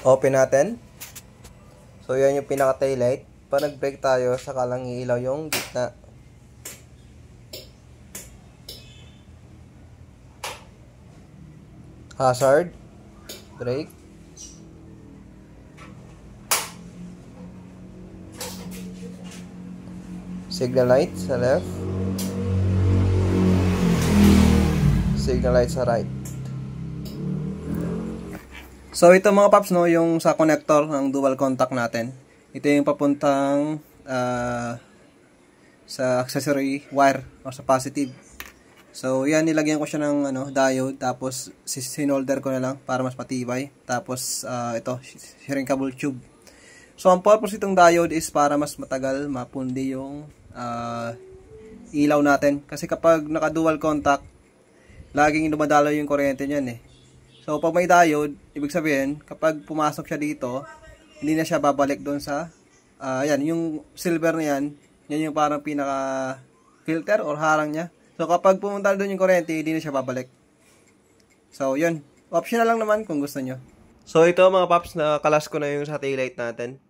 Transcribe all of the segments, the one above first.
Open natin. So, yan yung pinaka-taillight. Pag nag-brake tayo, saka lang iilaw yung gitna. Hazard. Brake. Signal light sa left. Signal light sa right. So ito mga paps, no, yung sa connector ng dual contact natin. Ito yung papuntang sa accessory wire o sa positive. So yan, nilagyan ko siya ng diode, tapos sinolder ko na lang para mas matibay. Tapos ito, shrinkable tube. So ang purpose itong diode is para mas matagal mapundi yung ilaw natin. Kasi kapag naka dual contact, laging dumadalo yung kuryente niyan eh. So pag may diode, ibig sabihin kapag pumasok siya dito, hindi na siya babalik doon sa yan, yung silver na yan, yan yung parang pinaka filter or harang niya. So kapag pumunta doon yung kuryente, hindi na siya babalik. So yun, optional lang naman kung gusto nyo. So ito mga paps, nakalas ko na yung sa taillight natin.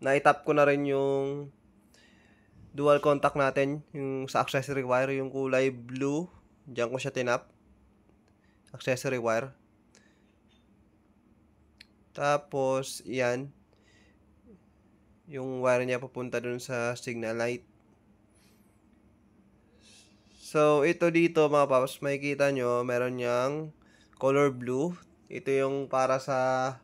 Na-tap ko na rin yung dual contact natin, yung sa accessory wire, yung kulay blue. Diyan ko siya tinap. Accessory wire. Tapos, yan. Yung wire niya papunta dun sa signal light. So, ito dito mga paps, makikita nyo, meron niyang color blue. Ito yung para sa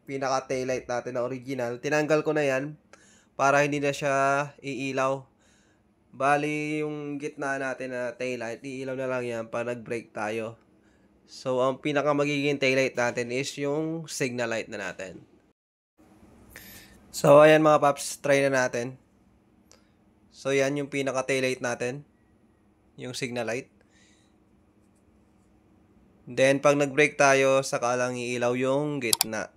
pinaka taillight natin na original. Tinanggal ko na yan para hindi na siya iilaw. Bali, yung gitna natin na taillight, iilaw na lang yan para nag-brake tayo. So, ang pinaka magiging taillight natin is yung signal light na natin. So, ayan mga paps, try na natin. So, yan yung pinaka taillight natin. Yung signal light. Then, pag nag-brake tayo, saka lang iilaw yung gitna.